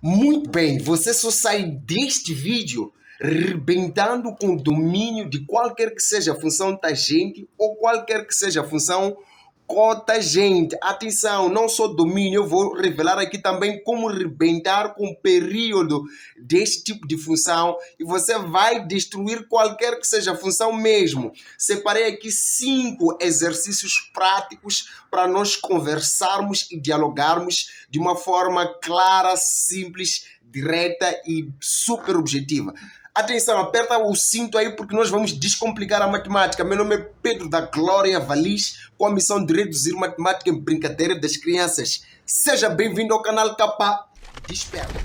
Muito bem, você só sai deste vídeo rebentando com o domínio de qualquer que seja a função tangente ou qualquer que seja a função cotangente. Atenção, não só domínio, eu vou revelar aqui também como rebentar com o período deste tipo de função e você vai destruir qualquer que seja a função mesmo. Separei aqui 5 exercícios práticos para nós conversarmos e dialogarmos de uma forma clara, simples, direta e super objetiva. Atenção, aperta o cinto aí porque nós vamos descomplicar a matemática. Meu nome é Pedro da Glória Valis, com a missão de reduzir matemática em brincadeira das crianças. Seja bem-vindo ao canal Capa Desperta.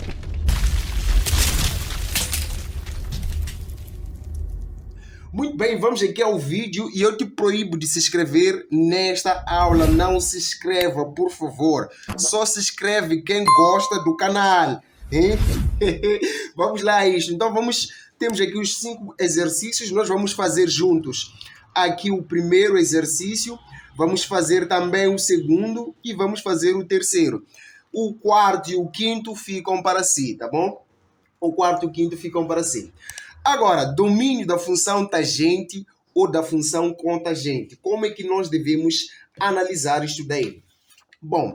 Muito bem, vamos aqui ao vídeo e eu te proíbo de se inscrever nesta aula. Não se inscreva, por favor. Só se inscreve quem gosta do canal. Vamos lá a isto. Então temos aqui os 5 exercícios, nós vamos fazer juntos. Aqui o primeiro exercício, vamos fazer também o segundo e vamos fazer o terceiro. O quarto e o quinto ficam para si, tá bom? O quarto e o quinto ficam para si. Agora, domínio da função tangente ou da função cotangente. Como é que nós devemos analisar isto daí? Bom,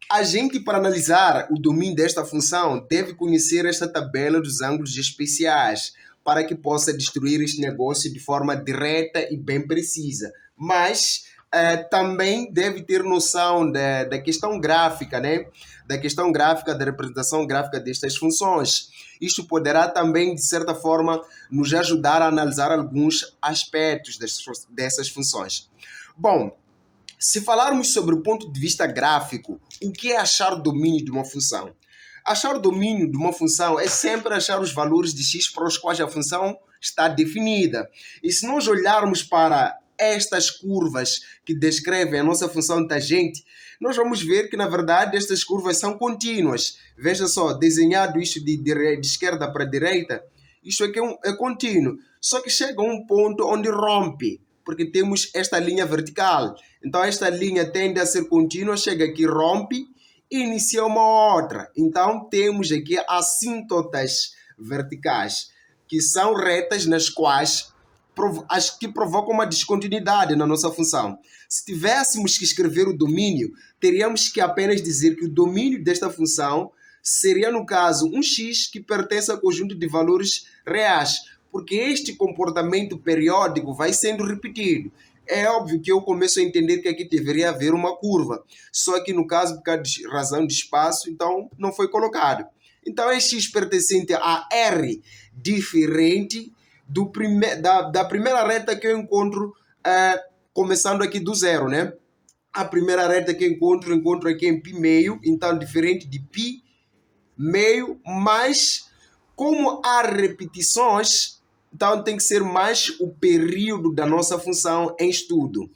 a gente, para analisar o domínio desta função, deve conhecer esta tabela dos ângulos especiais para que possa destruir este negócio de forma direta e bem precisa. Mas também deve ter noção da questão gráfica, né? Da questão gráfica, da representação gráfica destas funções. Isto poderá também, de certa forma, nos ajudar a analisar alguns aspectos dessas funções. Bom, se falarmos sobre o ponto de vista gráfico, o que é achar o domínio de uma função? Achar o domínio de uma função é sempre achar os valores de x para os quais a função está definida. E se nós olharmos para estas curvas que descrevem a nossa função tangente, nós vamos ver que, na verdade, estas curvas são contínuas. Veja só, desenhado isto de esquerda para direita, isto aqui é contínuo. Só que chega a um ponto onde rompe, porque temos esta linha vertical. Então, esta linha tende a ser contínua, chega aqui, rompe, e inicia uma outra. Então, temos aqui assíntotas verticais, que são retas nas quais as que provocam uma descontinuidade na nossa função. Se tivéssemos que escrever o domínio, teríamos que apenas dizer que o domínio desta função seria, no caso, um x que pertence ao conjunto de valores reais, porque este comportamento periódico vai sendo repetido. É óbvio que eu começo a entender que aqui deveria haver uma curva, só que no caso, por causa de razão de espaço, então não foi colocado. Então é x pertencente a R diferente da primeira reta que eu encontro, começando aqui do zero, né? A primeira reta que eu encontro aqui em π meio, então diferente de π meio, mas como há repetições, então tem que ser mais o período da nossa função em estudo.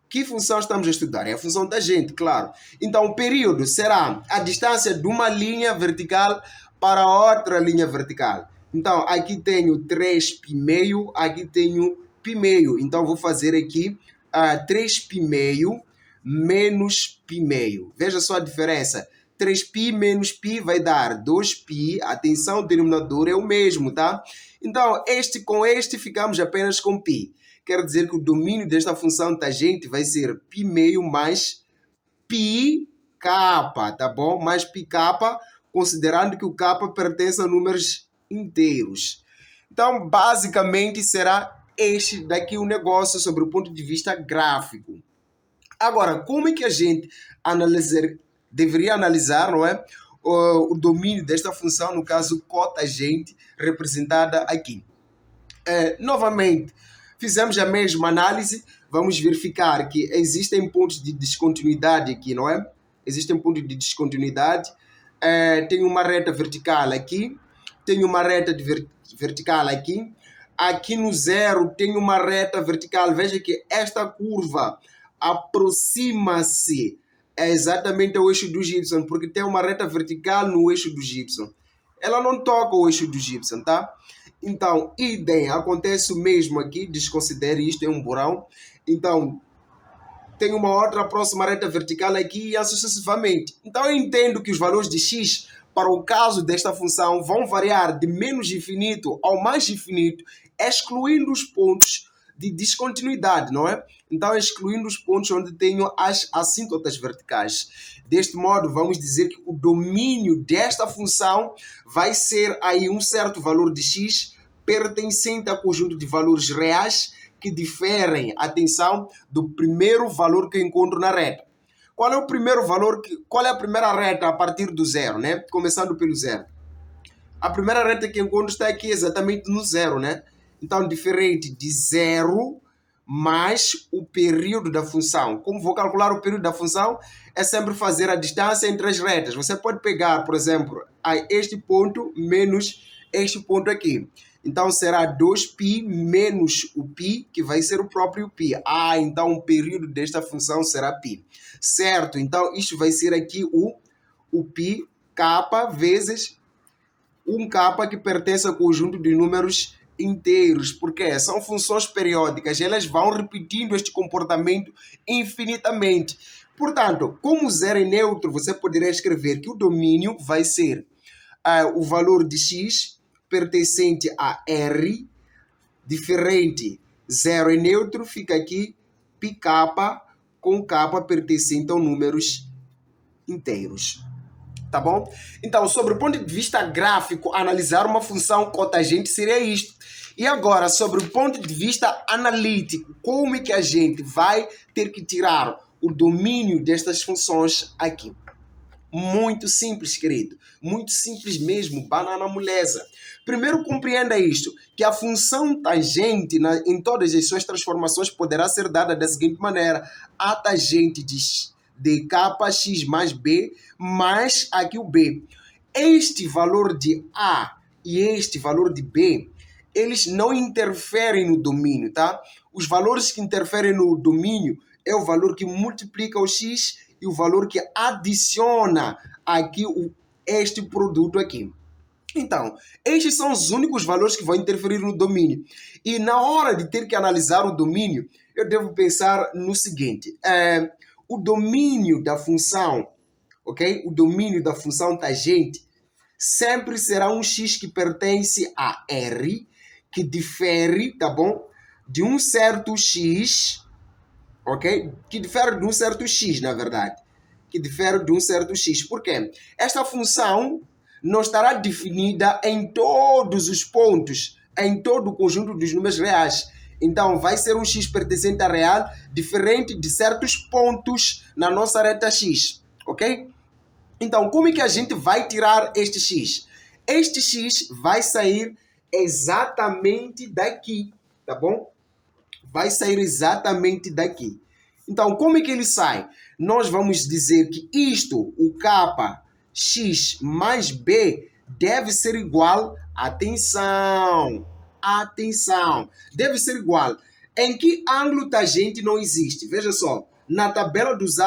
Que função estamos a estudar? É a função tangente, claro. Então o período será a distância de uma linha vertical para outra linha vertical. Então aqui tenho 3π meio, aqui tenho π meio. Então vou fazer aqui 3π meio menos π meio. Veja só a diferença. 3π menos π vai dar 2π. Atenção, o denominador é o mesmo, tá? Então, este com este ficamos apenas com π. Quer dizer que o domínio desta função tangente vai ser π meio mais πk, tá bom? Mais πk, considerando que o k pertence a números inteiros. Então, basicamente, será este daqui o negócio sobre o ponto de vista gráfico. Agora, como é que a gente deveria analisar, não é, o domínio desta função, no caso cotangente, representada aqui? Novamente, fizemos a mesma análise, vamos verificar que existem pontos de descontinuidade aqui, não é? Existem pontos de descontinuidade. Tem uma reta vertical aqui, tem uma reta vertical aqui. Aqui no zero tem uma reta vertical. Veja que esta curva aproxima-se exatamente ao eixo dos y, porque tem uma reta vertical no eixo dos y. Ela não toca o eixo dos y, tá? Então, idem, acontece o mesmo aqui, desconsidere isto, é um borão. Então, tem uma outra próxima reta vertical aqui e assim sucessivamente. Então, eu entendo que os valores de x para o caso desta função, vão variar de menos infinito ao mais infinito, excluindo os pontos de descontinuidade, não é? Então, excluindo os pontos onde tenho as assíntotas verticais. Deste modo, vamos dizer que o domínio desta função vai ser aí um certo valor de x pertencente a conjunto de valores reais que diferem, atenção, do primeiro valor que encontro na reta. Qual é o primeiro valor, qual é a primeira reta a partir do zero, né? Começando pelo zero. A primeira reta que encontro está aqui exatamente no zero, né? Então, diferente de zero mais o período da função. Como vou calcular o período da função? É sempre fazer a distância entre as retas. Você pode pegar, por exemplo, este ponto menos este ponto aqui. Então, será 2π menos o π, que vai ser o próprio π. Então o período desta função será π. Certo? Então, isto vai ser aqui o π, k, vezes 1k, que pertence ao conjunto de números inteiros. Porque são funções periódicas. Elas vão repetindo este comportamento infinitamente. Portanto, como zero é neutro, você poderia escrever que o domínio vai ser o valor de x pertencente a R, diferente, zero é neutro, fica aqui πk com k pertencente a números inteiros. Tá bom? Então, sobre o ponto de vista gráfico, analisar uma função cotangente seria isto. E agora, sobre o ponto de vista analítico, como é que a gente vai ter que tirar o domínio destas funções aqui? Muito simples, querido. Muito simples mesmo, banana moleza. Primeiro, compreenda isto, que a função tangente em todas as suas transformações poderá ser dada da seguinte maneira. A tangente de kx mais b, mais aqui o b. Este valor de a e este valor de b, eles não interferem no domínio, tá? Os valores que interferem no domínio é o valor que multiplica o x e o valor que adiciona aqui este produto aqui. Então, estes são os únicos valores que vão interferir no domínio. E na hora de ter que analisar o domínio, eu devo pensar no seguinte. O domínio da função, ok? O domínio da função tangente sempre será um x que pertence a R, que difere, tá bom? De um certo x, ok? Que difere de um certo x, na verdade. Que difere de um certo x. Por quê? Esta função não estará definida em todos os pontos, em todo o conjunto dos números reais. Então, vai ser um x pertencente a real, diferente de certos pontos na nossa reta x, ok? Então, como é que a gente vai tirar este x? Este x vai sair exatamente daqui, tá bom? Vai sair exatamente daqui. Então, como é que ele sai? Nós vamos dizer que isto, o kx mais b, deve ser igual, atenção, deve ser igual. Em que ângulo tangente não existe? Veja só, na tabela dos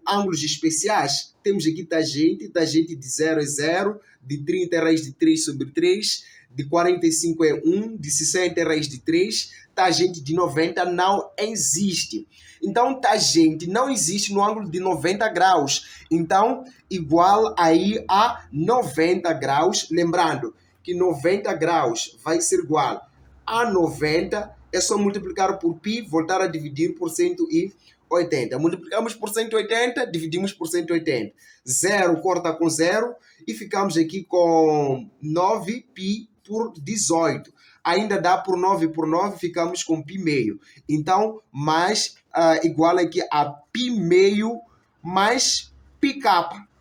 ângulos especiais, temos aqui tangente de 0 é 0, de 30 é raiz de 3 sobre 3, de 45 é 1, de 60 é raiz de 3, tangente de 90 não existe. Então, tangente não existe no ângulo de 90 graus. Então, igual aí a 90 graus. Lembrando que 90 graus vai ser igual a 90. É só multiplicar por π, voltar a dividir por 180. Multiplicamos por 180, dividimos por 180. 0 corta com 0 e ficamos aqui com 9π por 18. Ainda dá por 9 por 9, ficamos com π meio. Então, mais igual aqui a π meio mais πk,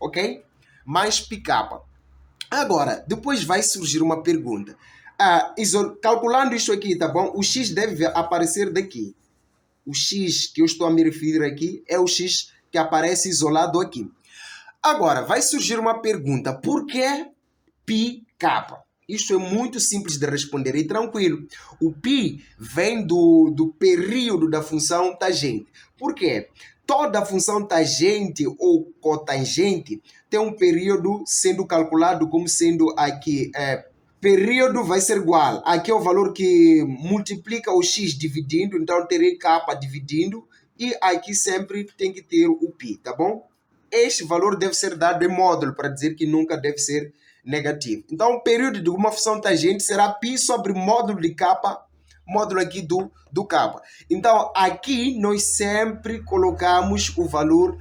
ok? Mais πk. Agora, depois vai surgir uma pergunta. Calculando isso aqui, tá bom? O x deve aparecer daqui. O x que eu estou a me referir aqui é o x que aparece isolado aqui. Agora, vai surgir uma pergunta. Por que πk? Isso é muito simples de responder e tranquilo. O π vem do período da função tangente. Por quê? Toda função tangente ou cotangente tem um período sendo calculado como sendo aqui. Período vai ser igual. Aqui é o valor que multiplica o x dividindo, então terei k dividindo. E aqui sempre tem que ter o π, tá bom? este valor deve ser dado em módulo, para dizer que nunca deve ser negativo. Então, o período de uma função tangente será π sobre módulo de k, módulo aqui do k. Então, aqui nós sempre colocamos o valor,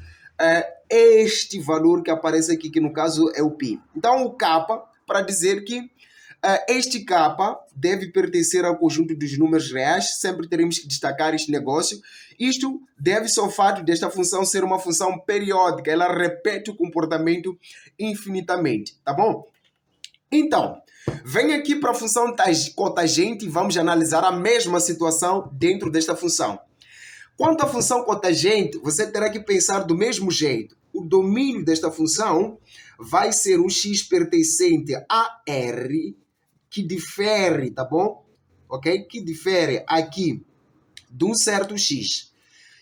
este valor que aparece aqui, que no caso é o π. Então, o k, para dizer que este k deve pertencer ao conjunto dos números reais, sempre teremos que destacar este negócio. Isto deve-se ao fato desta função ser uma função periódica, ela repete o comportamento infinitamente, tá bom? Então, vem aqui para a função cotangente e vamos analisar a mesma situação dentro desta função. Quanto à função cotangente, você terá que pensar do mesmo jeito. O domínio desta função vai ser um x pertencente a R, que difere, tá bom? Ok? Que difere aqui de um certo x.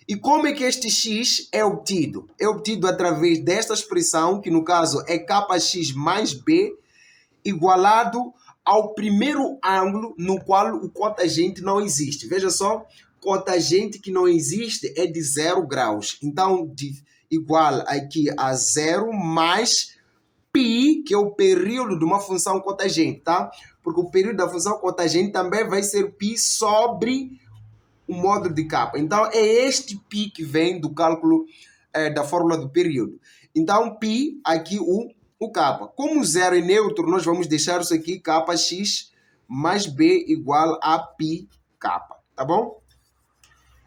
E como é que este x é obtido? É obtido através desta expressão, que no caso é kx mais b, igualado ao primeiro ângulo no qual o cotangente não existe. Veja só, cotangente que não existe é de 0 graus. Então, igual aqui a 0 mais π, que é o período de uma função cotangente, tá? Porque o período da função cotangente também vai ser π sobre o módulo de k. Então, é este π que vem do cálculo da fórmula do período. Então, π, aqui o k. Como 0 é neutro, nós vamos deixar isso aqui, kx mais b igual a πk, tá bom?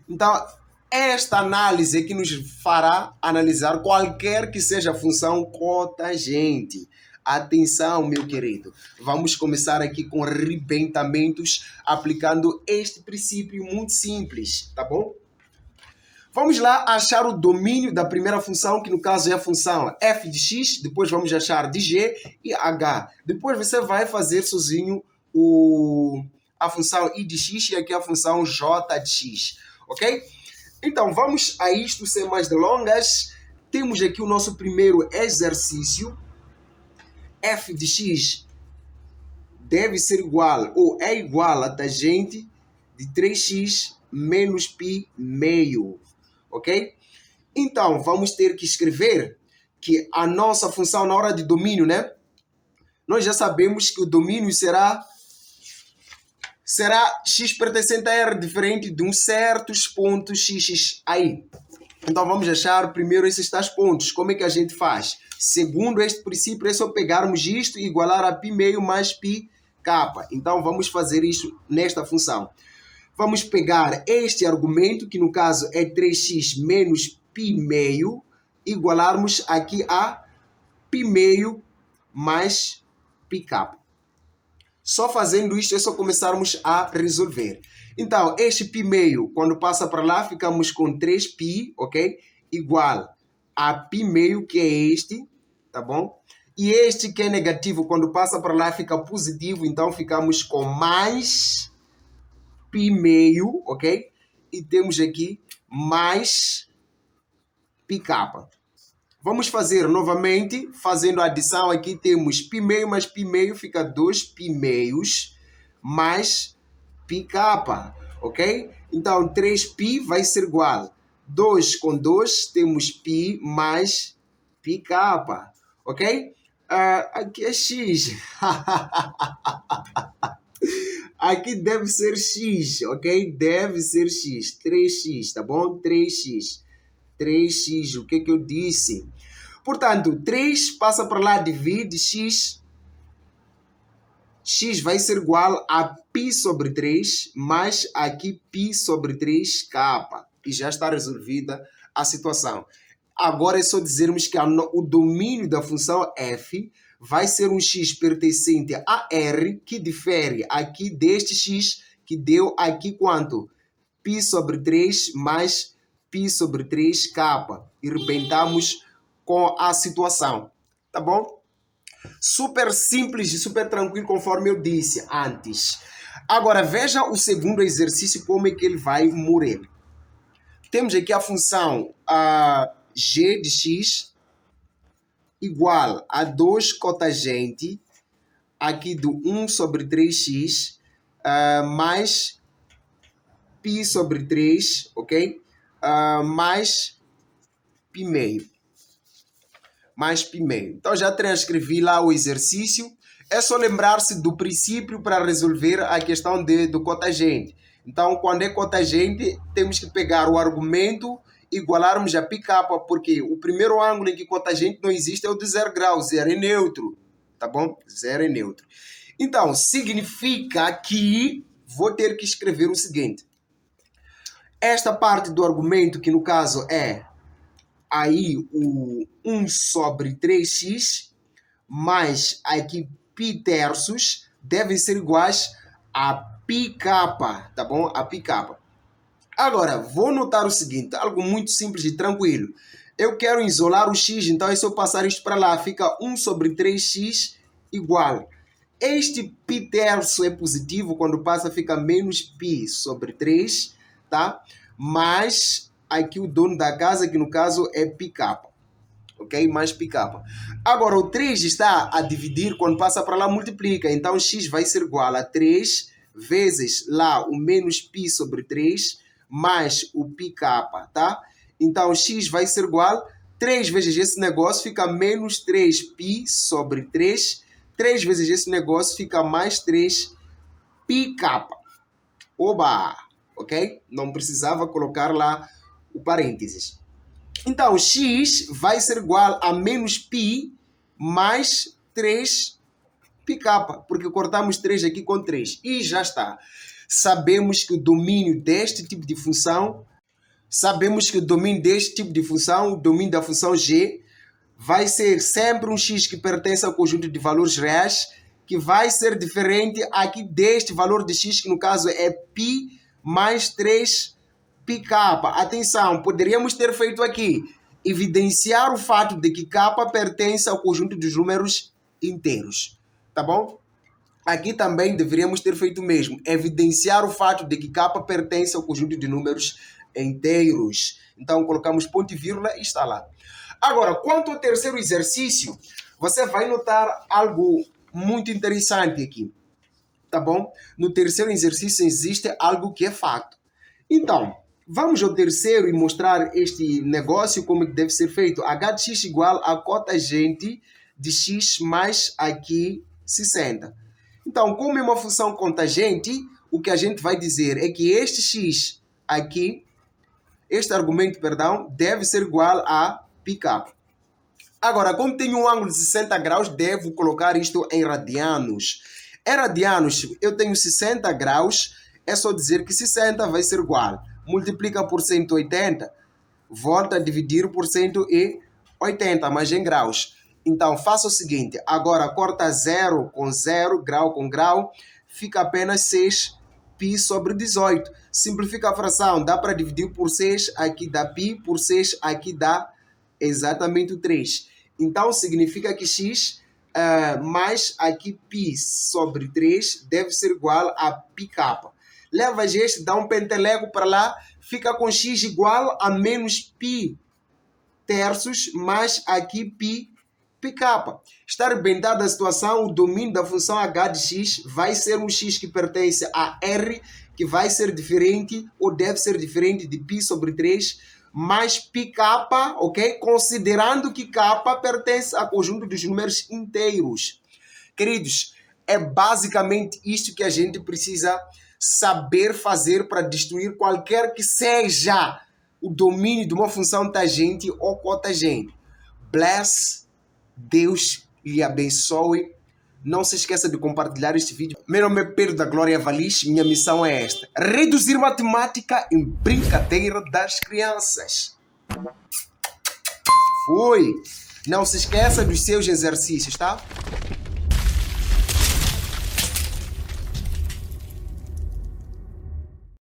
Então, esta análise é que nos fará analisar qualquer que seja a função cotangente. Atenção, meu querido. Vamos começar aqui com arrebentamentos, aplicando este princípio muito simples, tá bom? Vamos lá achar o domínio da primeira função, que no caso é a função f de x, depois vamos achar de g e h. Depois você vai fazer sozinho a função i de x e aqui a função j de x, ok? Então, vamos a isto sem mais delongas. Temos aqui o nosso primeiro exercício. F de x deve ser igual, ou é igual a tangente de 3x menos π meio. Ok? Então, vamos ter que escrever que a nossa função na hora de domínio, né? Nós já sabemos que o domínio será x pertencente a R, diferente de um certos pontos x aí. Então, vamos achar primeiro esses tais pontos. Como é que a gente faz? Segundo este princípio, é só pegarmos isto e igualar a π meio mais πk. Então, vamos fazer isso nesta função. Vamos pegar este argumento, que no caso é 3x menos π meio, igualarmos aqui a π meio mais pk. Só fazendo isto é só começarmos a resolver. Então, este π meio, quando passa para lá, ficamos com 3π, ok? Igual a π meio, que é este, tá bom? E este que é negativo, quando passa para lá, fica positivo, então ficamos com mais π meio, ok? E temos aqui mais pk. Vamos fazer novamente, fazendo a adição aqui, temos π meio mais π meio, fica 2π meios mais pk, ok? Então, 3π vai ser igual. 2 com 2, temos π mais pk, ok? Aqui é x. Aqui deve ser x, ok? Deve ser x. 3x, tá bom? 3x. 3x, o que eu disse? Portanto, 3 passa para lá, divide x. X vai ser igual a π sobre 3, mais aqui π sobre 3k. E já está resolvida a situação. Agora é só dizermos que o domínio da função f vai ser um x pertencente a R, que difere aqui deste x, que deu aqui quanto? π sobre 3 mais π sobre 3k. E rebentamos com a situação. Tá bom? Super simples e super tranquilo, conforme eu disse antes. Agora, veja o segundo exercício, como é que ele vai morrer. Temos aqui a função g de x igual a 2 cotangente aqui do 1 sobre 3x mais π sobre 3, ok? Mais π meio. mais π meio. Então já transcrevi lá o exercício. É só lembrar-se do princípio para resolver a questão do cotagente. Então, quando é cotagente, temos que pegar o argumento e igualarmos a π, porque o primeiro ângulo em que cotagente não existe é o de 0 graus, 0 é neutro, tá bom? 0 é neutro. Então, significa que vou ter que escrever o seguinte. Esta parte do argumento, que no caso é aí o 1 sobre 3x, mais aqui π terços, devem ser iguais a πk, tá bom? A πk. Agora, vou notar o seguinte, algo muito simples e tranquilo. Eu quero isolar o x, então é só passar isto para lá. Fica 1 sobre 3x igual. Este π terço é positivo, quando passa fica menos π sobre 3, tá? Mas aqui o dono da casa, que no caso é πk. Ok? Mais πk. Agora, o 3 está a dividir, quando passa para lá multiplica. Então, x vai ser igual a 3 vezes lá o menos π sobre 3 mais o πk, tá? Então, x vai ser igual a 3 vezes esse negócio fica menos 3π sobre 3. 3 vezes esse negócio fica mais 3πk. Oba! Ok? Não precisava colocar lá o parênteses. Então, x vai ser igual a menos π mais 3πk, porque cortamos 3 aqui com 3. E já está. Sabemos que o domínio deste tipo de função, o domínio da função g, vai ser sempre um x que pertence ao conjunto de valores reais, que vai ser diferente aqui deste valor de x, que no caso é π mais 3πk. Atenção, poderíamos ter feito aqui, evidenciar o fato de que k pertence ao conjunto dos números inteiros, tá bom? Aqui também deveríamos ter feito o mesmo, evidenciar o fato de que k pertence ao conjunto de números inteiros. Então, colocamos ponto e vírgula e está lá. Agora, quanto ao terceiro exercício, você vai notar algo muito interessante aqui, tá bom? No terceiro exercício existe algo que é fato. Então, vamos ao terceiro e mostrar este negócio como deve ser feito. H de x igual a cotagente de x mais aqui 60. Então, como é uma função cotagente, o que a gente vai dizer é que este x aqui, este argumento, perdão, deve ser igual a πk. Agora, como tem um ângulo de 60 graus, devo colocar isto em radianos. Em radianos, eu tenho 60 graus, é só dizer que 60 vai ser igual. Multiplica por 180, volta a dividir por 180, mas em graus. Então, faça o seguinte, agora corta 0 com 0, grau com grau, fica apenas 6π sobre 18. Simplifica a fração, dá para dividir por 6, aqui dá π, por 6, aqui dá exatamente o 3. Então, significa que x mais aqui π sobre 3 deve ser igual a πk. Leva este, dá um pentelego para lá, fica com x igual a menos π terços mais aqui πk. Estar bem dada a situação, o domínio da função h de x vai ser um x que pertence a R, que vai ser diferente ou deve ser diferente de π sobre 3, mais πk, ok? Considerando que k pertence ao conjunto dos números inteiros. Queridos, é basicamente isto que a gente precisa saber fazer para destruir qualquer que seja o domínio de uma função tangente ou cotangente. Bless, Deus lhe abençoe. Não se esqueça de compartilhar este vídeo. Meu nome é Pedro da Glória Valis. Minha missão é esta: reduzir matemática em brincadeira das crianças. Fui! Não se esqueça dos seus exercícios, tá?